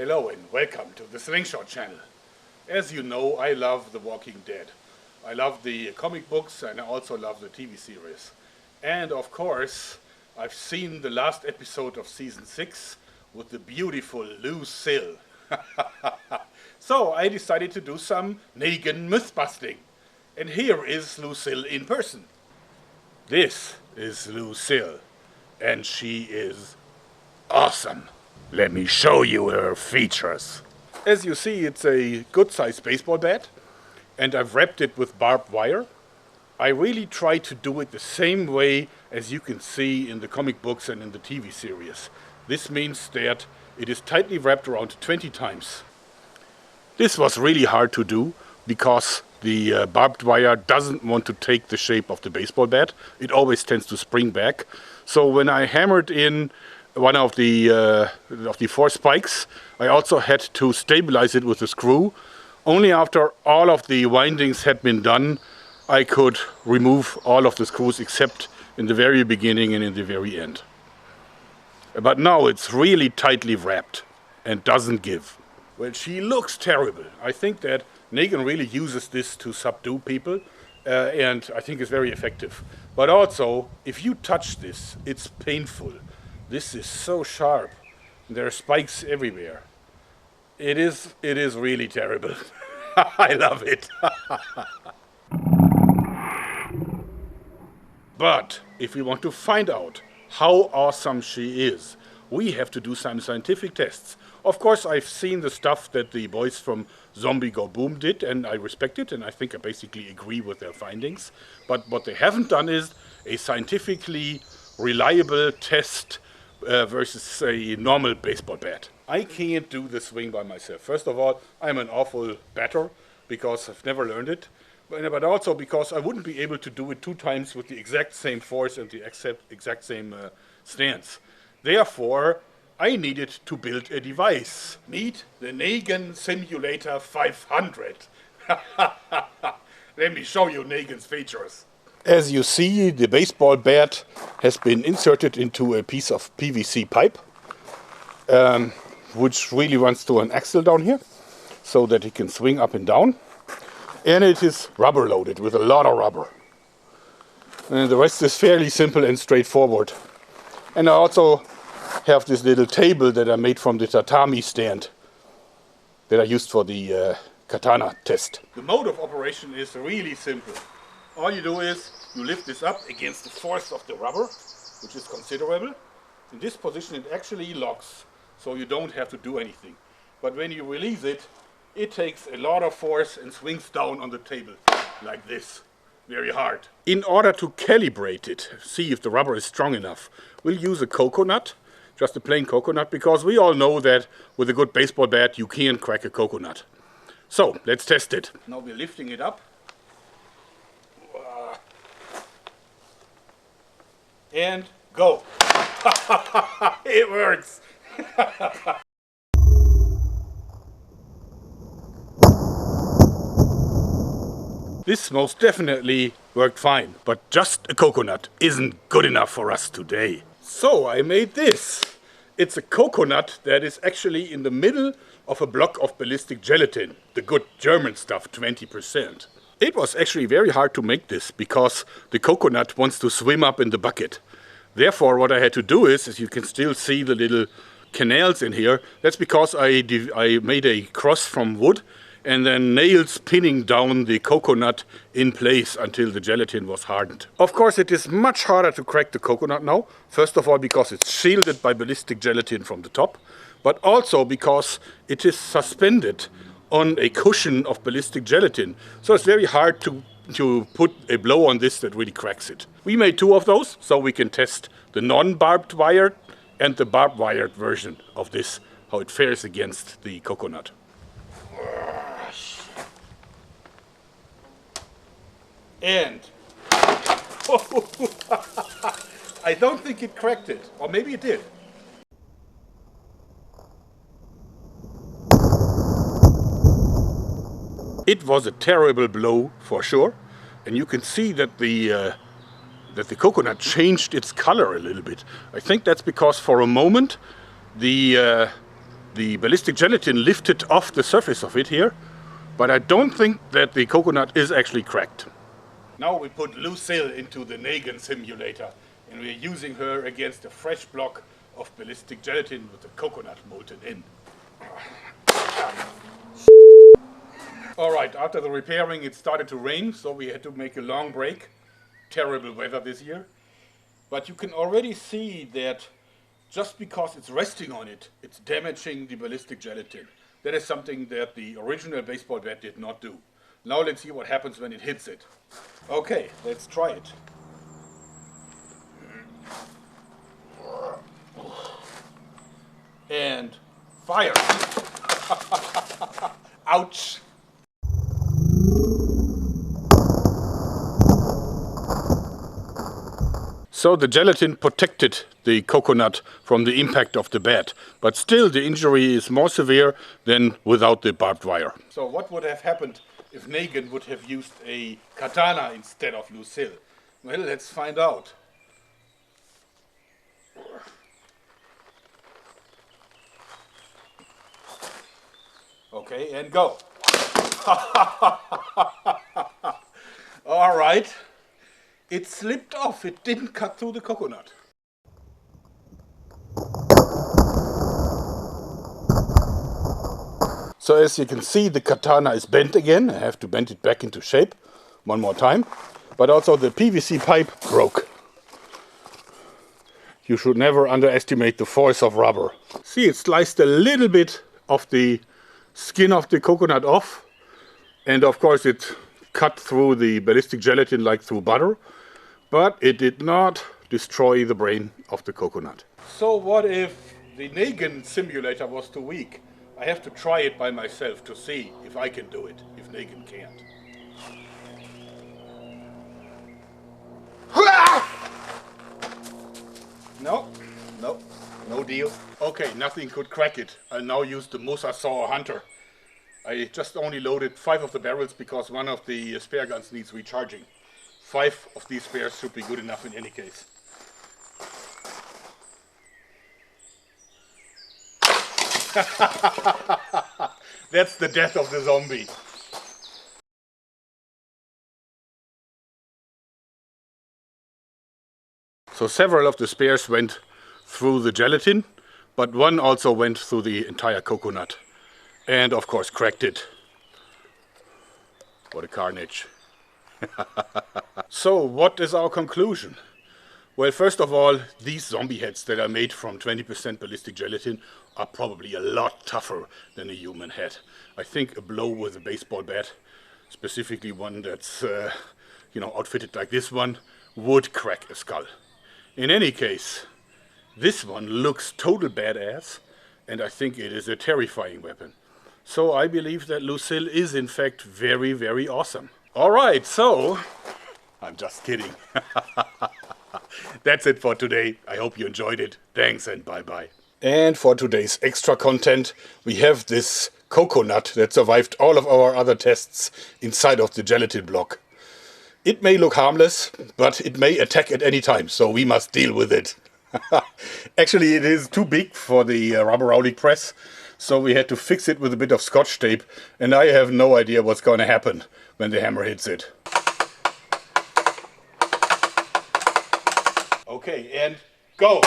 Hello and welcome to the Slingshot channel. As you know, I love The Walking Dead. I love the comic books and I also love the TV series. And of course, I've seen the last episode of season 6 with the beautiful Lucille. So I decided to do some Negan myth busting. And here is Lucille in person. This is Lucille. And she is awesome. Let me show you her features. As you see, it's a good-sized baseball bat, and I've wrapped it with barbed wire. I really try to do it the same way as you can see in the comic books and in the TV series. This means that it is tightly wrapped around 20 times. This was really hard to do because the barbed wire doesn't want to take the shape of the baseball bat. It always tends to spring back. So when I hammered in one of the 4 spikes, I also had to stabilize it with a screw. Only after all of the windings had been done, I could remove all of the screws except in the very beginning and in the very end. But now it's really tightly wrapped and doesn't give. Well, she looks terrible. I think that Negan really uses this to subdue people, and I think it's very effective. But also, if you touch this, it's painful. This is so sharp. There are spikes everywhere. It is really terrible. I love it. But if we want to find out how awesome she is, we have to do some scientific tests. Of course, I've seen the stuff that the boys from Zombie Go Boom did, and I respect it, and I think I basically agree with their findings. But what they haven't done is a scientifically reliable test versus a normal baseball bat. I can't do the swing by myself. First of all, I'm an awful batter because I've never learned it, but also because I wouldn't be able to do it 2 times with the exact same force and the exact same stance. Therefore, I needed to build a device. Meet the Negan Simulator 500. Let me show you Negan's features. As you see, the baseball bat has been inserted into a piece of PVC pipe, which really runs to an axle down here, so that it can swing up and down. And it is rubber loaded with a lot of rubber. And the rest is fairly simple and straightforward. And I also have this little table that I made from the tatami stand that I used for the katana test. The mode of operation is really simple. All you do is you lift this up against the force of the rubber, which is considerable. In this position it actually locks, so you don't have to do anything. But when you release it, it takes a lot of force and swings down on the table, like this. Very hard. In order to calibrate it, see if the rubber is strong enough, we'll use a coconut, just a plain coconut, because we all know that with a good baseball bat you can crack a coconut. So, let's test it. Now we're lifting it up. And go. It works. This most definitely worked fine, but just a coconut isn't good enough for us today. So I made this. It's a coconut that is actually in the middle of a block of ballistic gelatin, the good German stuff, 20%. It was actually very hard to make this because the coconut wants to swim up in the bucket. Therefore, what I had to do is, as you can still see the little canals in here, that's because I made a cross from wood and then nails pinning down the coconut in place until the gelatin was hardened. Of course, it is much harder to crack the coconut now. First of all, because it's shielded by ballistic gelatin from the top, but also because it is suspended on a cushion of ballistic gelatin. So it's very hard to put a blow on this that really cracks it. We made 2 of those, so we can test the non-barbed wire and the barbed wired version of this, how it fares against the coconut. And I don't think it cracked it, or maybe it did. It was a terrible blow for sure, and you can see that the coconut changed its color a little bit. I think that's because for a moment the the ballistic gelatin lifted off the surface of it here, but I don't think that the coconut is actually cracked. Now we put Lucille into the Negan simulator, and we're using her against a fresh block of ballistic gelatin with the coconut molten in. Alright, after the repairing it started to rain, so we had to make a long break. Terrible weather this year. But you can already see that just because it's resting on it, it's damaging the ballistic gelatin. That is something that the original baseball bat did not do. Now let's see what happens when it hits it. Okay, let's try it. And fire! Ouch! So the gelatin protected the coconut from the impact of the bat, but still the injury is more severe than without the barbed wire. So what would have happened if Negan would have used a katana instead of Lucille? Well, let's find out. Okay, and go. All right. It slipped off. It didn't cut through the coconut. So as you can see, the katana is bent again. I have to bend it back into shape one more time. But also the PVC pipe broke. You should never underestimate the force of rubber. See, it sliced a little bit of the skin of the coconut off. And of course it cut through the ballistic gelatin like through butter. But it did not destroy the brain of the coconut. So what if the Negan simulator was too weak? I have to try it by myself to see if I can do it, if Negan can't. No deal. Okay, nothing could crack it. I'll now use the Musa Saw Hunter. I just only loaded 5 of the barrels because one of the spare guns needs recharging. 5 of these spares should be good enough in any case. That's the death of the zombie. So several of the spares went through the gelatin, but one also went through the entire coconut. And of course cracked it. What a carnage. So what is our conclusion? Well, first of all, these zombie heads that are made from 20% ballistic gelatin are probably a lot tougher than a human head. I think a blow with a baseball bat, specifically one that's outfitted like this one, would crack a skull. In any case, this one looks total badass, and I think it is a terrifying weapon. So I believe that Lucille is in fact very, very awesome. Alright, so I'm just kidding. That's it for today. I hope you enjoyed it. Thanks and bye-bye. And for today's extra content, we have this coconut that survived all of our other tests inside of the gelatin block. It may look harmless, but it may attack at any time, so we must deal with it. Actually, it is too big for the rubber Rowley press, so we had to fix it with a bit of scotch tape, and I have no idea what's going to happen when the hammer hits it. Okay, and go!